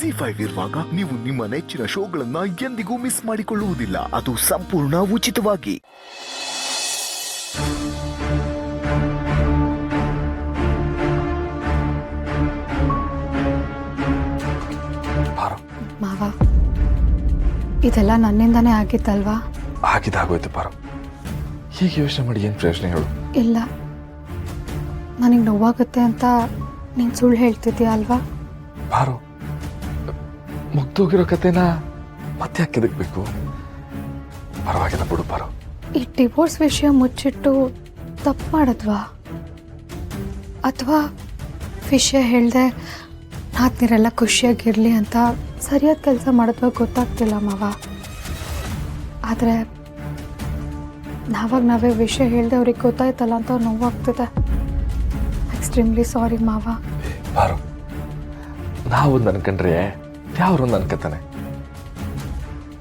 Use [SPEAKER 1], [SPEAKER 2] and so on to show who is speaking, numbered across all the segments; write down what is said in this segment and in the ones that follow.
[SPEAKER 1] ಜಿ5 ಇರುವಾಗ ನೀವು ನಿಮ್ಮ ನೆಚ್ಚಿನ ಶೋಗಳನ್ನ ಎಂದಿಗೂ ಮಿಸ್ ಮಾಡಿಕೊಳ್ಳುವುದಿಲ್ಲ. ಅದು ಸಂಪೂರ್ಣ ಉಚಿತವಾಗಿ.
[SPEAKER 2] ಮಾವ, ಇದೆಲ್ಲ ನನ್ನಿಂದಾನೇ ಆಗಿತ್ತಲ್ವಾ?
[SPEAKER 3] ಆಗಿದ್ದಾಗೋಯ್ತು ಪಾರು. ಹೀಗೆ ಯೋಚನೆ ಮಾಡಿ ಏನು ಪ್ರಯೋಜನ ಹೇಳು?
[SPEAKER 2] ಇಲ್ಲ, ನನಗೆ ನೋವಾಗುತ್ತೆ ಅಂತ ನೀನು ಸುಳ್ಳು ಹೇಳ್ತಿದ್ದೀಯ ಅಲ್ವಾ?
[SPEAKER 3] ಪಾರು, ಮುಗ್ದೋಗಿರೋ ಕತೆನ ಮತ್ತೆ ಯಾಕೆ ಬೇಕು? ಪರವಾಗಿಲ್ಲ ಬಿಡು ಪಾರು.
[SPEAKER 2] ಈ ಡಿವೋರ್ಸ್ ವಿಷಯ ಮುಚ್ಚಿಟ್ಟು ತಪ್ಪು ಮಾಡಿದ್ವಾ, ಅಥವಾ ವಿಷಯ ಹೇಳ್ದೆ ನಾದ್ನಿರೆಲ್ಲ ಖುಷಿಯಾಗಿರಲಿ ಅಂತ ಸರಿಯಾದ ಕೆಲಸ ಮಾಡಿದ್ವಾ ಗೊತ್ತಾಗ್ತಿಲ್ಲ ಮಾವ. ಆದರೆ ನಾವೇ ವಿಷಯ ಹೇಳ್ದೆ ಅವ್ರಿಗೆ ಗೊತ್ತಾಯ್ತಲ್ಲ ಅಂತ ನೋವಾಗ್ತಿದೆ. ಎಕ್ಸ್ಟ್ರೀಮ್ಲಿ ಸಾರಿ ಮಾವ.
[SPEAKER 3] ಪಾರು, ನಾವೊಂದು ಅನ್ಕೊಂಡ್ರೆ ಯಾವ್ರೊಂದು ಅನ್ಕೋತಾನೆ.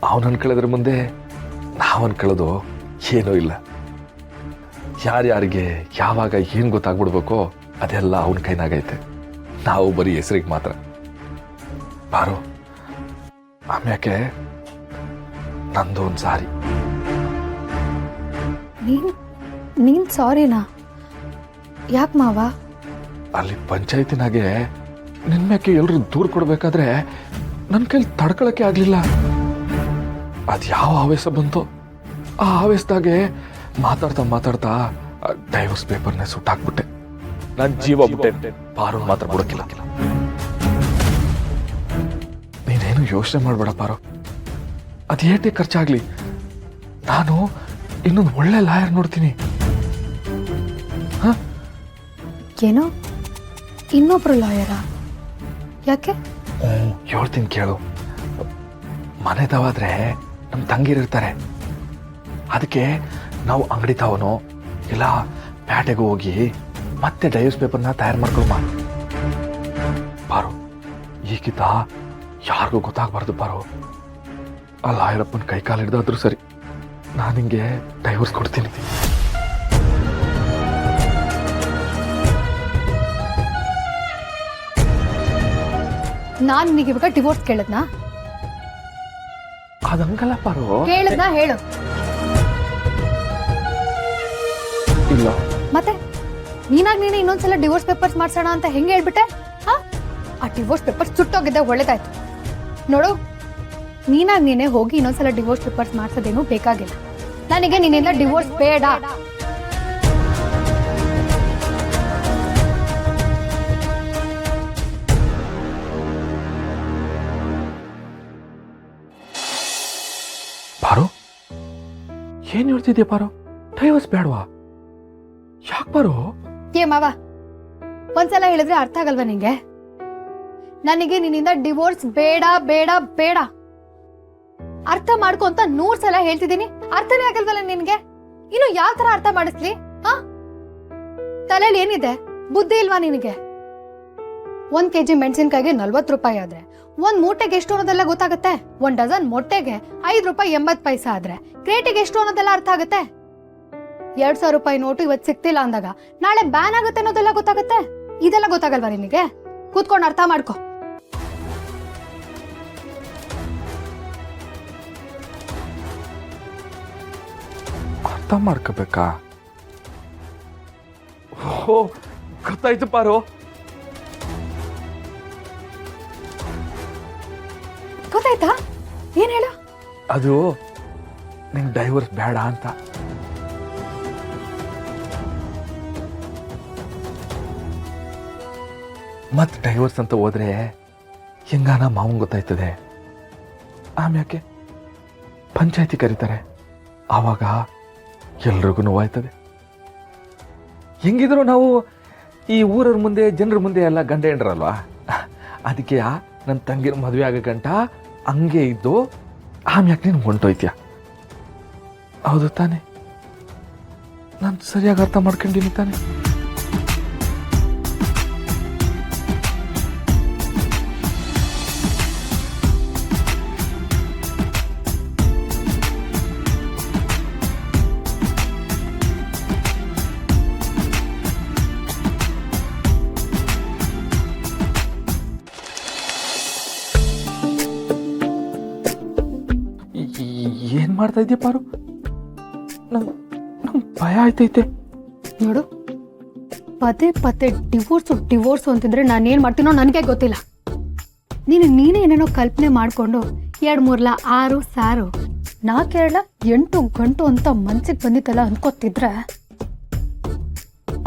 [SPEAKER 3] ಅವನು ಅನ್ಕೊಳ್ಳೋದ್ರ ಮುಂದೆ ನಾವು ಅನ್ಕೊಳ್ಳೋದು ಏನೂ ಇಲ್ಲ. ಯಾರ್ಯಾರಿಗೆ ಯಾವಾಗ ಏನು ಗೊತ್ತಾಗ್ಬಿಡ್ಬೇಕೋ ಅದೆಲ್ಲ ಅವನ ಕೈನಾಗೈತೆ. ನಾವು ಬರೀ ಹೆಸರಿಗೆ ಮಾತ್ರ. ಪಾರು, ಆಮ್ಯಾಕೆ ನಂದು ಒಂದು ಸಾರಿ.
[SPEAKER 2] ನೀನು ಸಾರಿನಾ? ಯಾಕೆ ಮಾವ?
[SPEAKER 3] ಅಲ್ಲಿ ಪಂಚಾಯತಿನಾಗೆ ನಿನ್ಮ್ಯಾಕೆ ಎಲ್ಲರೂ ದೂರ ಕೊಡ್ಬೇಕಾದ್ರೆ ನನ್ನ ಕೈಲಿ ತಡ್ಕೊಳಕ್ಕೆ ಆಗ್ಲಿಲ್ಲ. ಅದು ಯಾವ ಆವೇಶ ಬಂತು, ಆ ಆವೇಶದಾಗೆ ಮಾತಾಡ್ತಾ ಡೈವರ್ಸ್ ಪೇಪರ್ನ ಸುಟ್ಟಾಕ್ಬಿಟ್ಟೆ. ನನ್ನ ಜೀವ ಬಿಟ್ಟೆ. ಪಾರು ಮಾತ್ರ ಬಿಡಕ್ಕಿಲ್ಲ. ನೀನೇನು ಯೋಚನೆ ಮಾಡ್ಬೇಡ ಪಾರು. ಅದು ಏಟೇ ಖರ್ಚಾಗ್ಲಿ, ನಾನು ಇನ್ನೊಂದು ಒಳ್ಳೆ ಲಾಯರ್ ನೋಡ್ತೀನಿ.
[SPEAKER 2] ಏನೋ ಇನ್ನೊಬ್ರು ಲಾಯರಾ? ಯಾಕೆ?
[SPEAKER 3] ಹೇಳ್ತೀನಿ ಕೇಳು. ಮನೆ ತಾವಾದ್ರೆ ನಮ್ಮ ತಂಗಿರಿರ್ತಾರೆ. ಅದಕ್ಕೆ ನಾವು ಅಂಗಡಿ ತಾವನೋ ಇಲ್ಲ ಪ್ಯಾಟೆಗೆ ಹೋಗಿ ಮತ್ತೆ ಡೈವರ್ಸ್ ಪೇಪರ್ನ ತಯಾರು ಮಾಡ್ಕೊಳ್ಮ. ಪಾರು, ಈಗಿದ್ದ ಯಾರಿಗೂ ಗೊತ್ತಾಗಬಾರ್ದು ಪಾರು. ಆ ಲಾಯರಪ್ಪನ ಕೈ ಕಾಲು ಹಿಡ್ದಾದ್ರೂ ಸರಿ, ನಾನು ನಿಂಗೆ ಡೈವರ್ಸ್ ಕೊಡ್ತೀನಿ.
[SPEAKER 2] ನಾನು ನಿನಗೆ ಇವಾಗ ಡಿವೋರ್ಸ್ ಕೇಳದ್ನಾ?
[SPEAKER 3] ಅದಂಗಲ್ಲ ಪಾರು.
[SPEAKER 2] ಕೇಳದ್ನಾ ಹೇಳು.
[SPEAKER 3] ಇಲ್ಲ
[SPEAKER 2] ಮತ್ತೆ ನೀನೇ ಇನ್ನೊಂದ್ಸಲ ಡಿವೋರ್ಸ್ ಪೇಪರ್ಸ್ ಮಾಡ್ಸೋಣ ಅಂತ ಹೆಂಗೆ ಹೇಳ್ಬಿಟ್ಟೆ? ಆ ಡಿವೋರ್ಸ್ ಪೇಪರ್ಸ್ ಸುಟ್ಟೋಗಿದ್ದೆ ಒಳ್ಳೇದಾಯ್ತು. ನೋಡು, ನೀನೇ ಹೋಗಿ ಇನ್ನೊಂದ್ಸಲ ಡಿವೋರ್ಸ್ ಪೇಪರ್ಸ್ ಮಾಡ್ಸೋದೇನು ಬೇಕಾಗಿಲ್ಲ. ನನಗೆ ನಿನ್ನಿಂದ ಡಿವೋರ್ಸ್ ಬೇಡ.
[SPEAKER 3] ಪಾರು, ಏನ್ ಹೇಳ್ತಿದ್ಯಾ ಪಾರು? ಡೈವರ್ಸ್ ಬೇಡವಾ? ಯಾಕೆ ಪಾರು?
[SPEAKER 2] ಏ ಮಾವ, ಒಂದ್ಸಲ ಹೇಳಿದ್ರೆ ಅರ್ಥ ಆಗಲ್ವಾ ನಿಂಗೆ? ನನಗೆ ನಿನ್ನಿಂದ ಡಿವೋರ್ಸ್ ಬೇಡ ಬೇಡ ಬೇಡ. ಅರ್ಥ ಮಾಡ್ಕೊ ಅಂತ 100 ಸಲ ಹೇಳ್ತಿದ್ದೀನಿ, ಅರ್ಥನೇ ಆಗಲ್ವಲ್ಲ ನಿನ್ಗೆ? ಇನ್ನು ಯಾವ ತರ ಅರ್ಥ ಮಾಡಿಸ್ಲಿ? ತಲೆಯಲ್ಲಿ ಏನಿದೆ? ಬುದ್ಧಿ ಇಲ್ವಾ ನಿನಗೆ? 1 kg ಮೆಣಸಿನ್ಕಾಯಿಗೆ 40 ರೂಪಾಯಿ ಆದ್ರೆ 1 ಮೂಟೆಗೆ ಎಷ್ಟು ಅನ್ನೋದೆಲ್ಲ ಗೊತ್ತಾಗುತ್ತೆ. 1 ಡಜನ್ ಮೊಟ್ಟೆಗೆ 5 ರೂಪಾಯಿ 80 ಪೈಸೆ ಆದ್ರೆ ಕ್ರೇಟಿಗೆ ಎಷ್ಟು ಅನ್ನೋದೆಲ್ಲ ಅರ್ಥ ಆಗುತ್ತೆ. 2000 ರೂಪಾಯಿ ನೋಟು ಇವತ್ತು ಸಿಕ್ತಿಲ್ಲ ಅಂದಾಗ ನಾಳೆ ಬ್ಯಾನ್ ಆಗುತ್ತೆ ಅನ್ನೋದೆಲ್ಲ ಗೊತ್ತಾಗುತ್ತೆ. ಇದೆಲ್ಲ ಗೊತ್ತಾಗಲ್ವಾ ನಿನಗೆ? ಕೂತ್ಕೊಂಡು ಅರ್ಥ ಮಾಡ್ಕೊ.
[SPEAKER 3] ಅರ್ಥ ಮಾಡ್ಕೋಬೇಕಾ? ಓ, ಗೊತ್ತಾಯ್ತು ಪಾರು.
[SPEAKER 2] ಗೊತ್ತಾಯ್ತಾ? ಏನ್ ಹೇಳ?
[SPEAKER 3] ಅದು ನಿಂಗೆ ಡೈವರ್ಸ್ ಬೇಡ ಅಂತ. ಮತ್ತೆ ಡೈವರ್ಸ್ ಅಂತ ಹೋದ್ರೆ ಹೆಂಗಾನ ಮಾವನ್ ಗೊತ್ತಾಯ್ತದೆ. ಆಮ್ಯಾಕೆ ಪಂಚಾಯತಿ ಕರೀತಾರೆ, ಆವಾಗ ಎಲ್ರಿಗೂ ನೋವಾಯ್ತದೆ. ಹೆಂಗಿದ್ರು ನಾವು ಈ ಊರವ್ರ ಮುಂದೆ ಜನರ ಮುಂದೆ ಎಲ್ಲ ಗಂಡ ಹೆಂಡ್ರಲ್ವಾ. ಅದಕ್ಕೆ ನನ್ನ ತಂಗಿನ ಮದುವೆ ಆಗೋ ಗಂಟ ಹಂಗೆ ಇದ್ದು ಆಮ್ಯಾಕೆ ನೀನು ಹೊಂಟೋಯ್ತೀಯ. ಹೌದು ತಾನೆ? ನಾನು ಸರಿಯಾಗಿ ಅರ್ಥ ಮಾಡ್ಕೊಂಡಿನಿ ತಾನೆ? ಮಾಡ್ತಾ ಇದೆಯಾ ಪಾರು? ನಂಗೆ ಭಯ ಆಯ್ತೈತೆ.
[SPEAKER 2] ನೋಡು, ಪದೇ ಪದೇ ಡಿವೋರ್ಸು ಅಂತಿದ್ರೆ ನಾನೇನ್ ಮಾಡ್ತೀನೋ ನನಗೆ ಗೊತ್ತಿಲ್ಲ. ನೀನೇ ಏನೇನೋ ಕಲ್ಪನೆ ಮಾಡ್ಕೊಂಡು 2 3 6 ಸಾರು 4 8 ಗಂಟು ಅಂತ ಮನ್ಸಿಗೆ ಬಂದಿತ್ತಲ್ಲ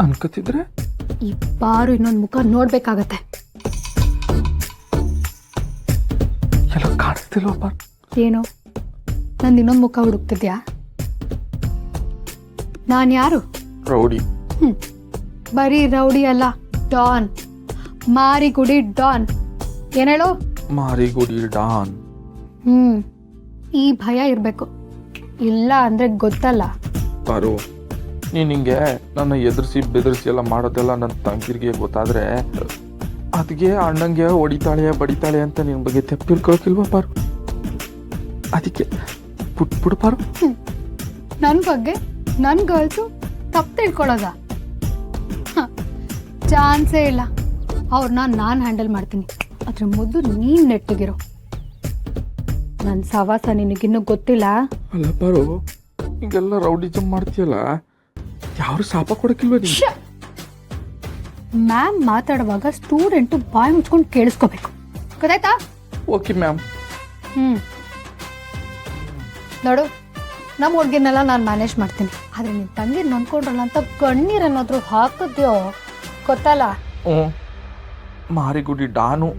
[SPEAKER 3] ಅನ್ಕೋತಿದ್ರೆ
[SPEAKER 2] ಈ ಪಾರು ಇನ್ನೊಂದು ಮುಖ ನೋಡ್ಬೇಕಾಗತ್ತೆ.
[SPEAKER 3] ಎಲ್ಲ ಕಾಣಿಸ್ತಿಲ್ವ ಪಾರು?
[SPEAKER 2] ಏನು ನಂದು ಇನ್ನೊಂದು ಮುಖ ಹುಡುಕ್ತಿದ್ಯಾ? ನಾನು ಯಾರು?
[SPEAKER 3] ರೌಡಿ.
[SPEAKER 2] ಬರೀ ರೌಡಿ ಅಲ್ಲ, ಡಾನ್, ಮಾರಿಗುಡಿ ಡಾನ್. ಏನ್ ಹೇಳು?
[SPEAKER 3] ಮಾರಿಗುಡಿ ಡಾನ್.
[SPEAKER 2] ಈ ಭಯ ಇರ್ಬೇಕು, ಇಲ್ಲ ಅಂದ್ರೆ ಗೊತ್ತಲ್ಲ.
[SPEAKER 3] ಪಾರು, ನೀನ್ ಹಿಂಗೆ ನನ್ನ ಎದುರಿಸಿ ಬೆದರಿಸಿ ಎಲ್ಲ ಮಾಡೋದೆಲ್ಲ ನನ್ನ ತಂಗಿರ್ಗೆ ಗೊತ್ತಾದ್ರೆ ಅದಕ್ಕೆ ಅಣ್ಣಂಗೆ ಹೊಡಿತಾಳೆ ಬಡಿತಾಳೆ ಅಂತ ನಿನ್ ಬಗ್ಗೆ ತೆಪ್ಪಿರ್ಕೋಕಿಲ್ವಾ ಪಾರು? ಅದಕ್ಕೆ ಬಿಡು ಪಾರು.
[SPEAKER 2] ನನ್ ಬಗ್ಗೆ ನನ್ ಗರ್ಲ್ಸು ತಪ್ಪು ತಿಳ್ಕೊಳ್ಳೋದ? ಚಾನ್ಸೇ ಇಲ್ಲ. ಅವ್ರನ್ನ ನಾನು ಹ್ಯಾಂಡಲ್ ಮಾಡ್ತೀನಿ. ಅದ್ರ ಮೊದಲು ನೀನ್ ನೆಟ್ಟಗಿರೋ. ನನ್ನ ಸವಾಸ ನಿನಗಿನ್ನೂ ಗೊತ್ತಿಲ್ಲ.
[SPEAKER 3] ಅಲ್ಲ ಪಾರು, ಹಿಂಗೆಲ್ಲ ರೌಡಿಸಮ್ ಮಾಡ್ತೀಯಲ್ಲ, ಯಾರು ಶಾಪ ಕೊಡಕ್ಕಿಲ್ವ ನೀನು?
[SPEAKER 2] ಮ್ಯಾಮ್ ಮಾತಾಡುವಾಗ ಸ್ಟೂಡೆಂಟು ಬಾಯಿ ಮುಚ್ಕೊಂಡು ಕೇಳಿಸ್ಕೋಬೇಕು, ಗೊತ್ತಾಯ್ತಾ?
[SPEAKER 3] Okay ma'am.
[SPEAKER 2] ನೋಡು, ನಮ್ಮ ಹುಡುಗಿನೆಲ್ಲ ನಾನು ಮ್ಯಾನೇಜ್ ಮಾಡ್ತೀನಿ. ಆದ್ರೆ ನಿನ್ ತಂಗಿ ನೊಂದ್ಕೊಂಡ್ರಲ್ಲ ಅಂತ ಕಣ್ಣೀರ್ ಅನ್ನೋದ್ರು ಹಾಕಿದ್ಯೋ ಗೊತ್ತಲ್ಲ?
[SPEAKER 3] ಮಾರಿಗುಡಿ ಡಾನು.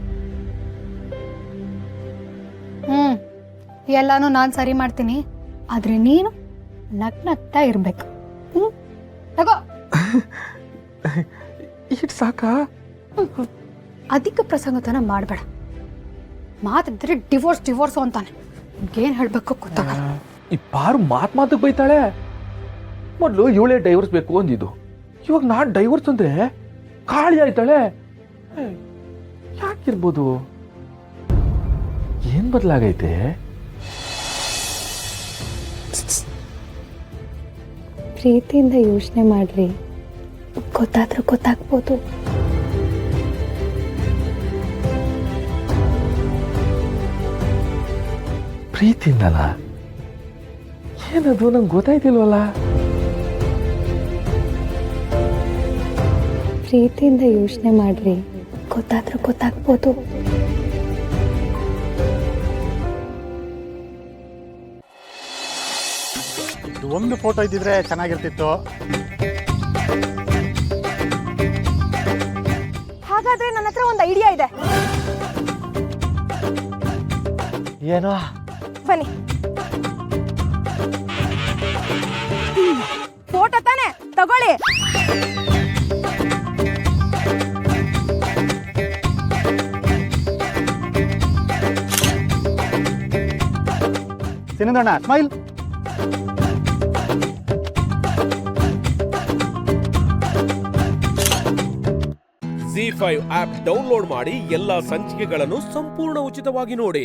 [SPEAKER 2] ಎಲ್ಲಾನು ನಾನು ಸರಿ ಮಾಡ್ತೀನಿ, ಆದ್ರೆ ನೀನು ನಗ್ನಗ್ತಾ ಇರ್ಬೇಕು. ತಗೋ.
[SPEAKER 3] ಇಟ್ ಸಾಕಾ?
[SPEAKER 2] ಅಧಿಕ ಪ್ರಸಂಗತನ ಮಾಡಬೇಡ. ಮಾತಿದ್ರೆ ಡಿವೋರ್ಸು ಅಂತಾನೆ. ಏನ್ ಹೇಳ್ಬೇಕು ಗೊತ್ತಾಗಲ್ಲ.
[SPEAKER 3] ಈ ಪಾರು ಮಾತಿಗೆ ಬೈತಾಳೆ. ಮೊದಲು ಇವಳೇ ಡೈವರ್ಸ್ ಬೇಕು ಅಂದಿದ್ದು, ಇವಾಗ ನಾನ್ ಡೈವರ್ಸ್ ಅಂದ್ರೆ ಕಾಳಿ ಆಯ್ತಾಳೆ. ಯಾಕಿರ್ಬೋದು? ಏನ್ ಬದಲಾಗೈತೆ?
[SPEAKER 2] ಪ್ರೀತಿಯಿಂದ ಯೋಚನೆ ಮಾಡ್ರಿ, ಗೊತ್ತಾದ್ರೂ ಗೊತ್ತಾಗ್ಬೋದು.
[SPEAKER 3] ಪ್ರೀತಿಯಿಂದಲ್ಲ? ಏನದು ನಂಗೆ ಗೊತ್ತಾಯ್ತಿಲ್ವಲ್ಲ.
[SPEAKER 2] ಪ್ರೀತಿಯಿಂದ ಯೋಚನೆ ಮಾಡ್ರಿ, ಗೊತ್ತಾದ್ರೂ ಗೊತ್ತಾಗ್ಬೋದು.
[SPEAKER 4] ಒಂದು ಫೋಟೋ ಇದ್ದಿದ್ರೆ ಚೆನ್ನಾಗಿರ್ತಿತ್ತು.
[SPEAKER 2] ಹಾಗಾದ್ರೆ ನನ್ನ ಹತ್ರ ಒಂದು ಐಡಿಯಾ ಇದೆ.
[SPEAKER 4] ಏನೋ?
[SPEAKER 2] ಬನ್ನಿ. ಫೋಟೋ ತಾನೆ, ತಗೊಳ್ಳಿ.
[SPEAKER 4] ಸಿನಂದಣ್ಣ ಸ್ಮೈಲ್.
[SPEAKER 5] ZEE5 ಆಪ್ ಡೌನ್ಲೋಡ್ ಮಾಡಿ ಎಲ್ಲಾ ಸಂಚಿಕೆಗಳನ್ನು ಸಂಪೂರ್ಣ ಉಚಿತವಾಗಿ ನೋಡಿ.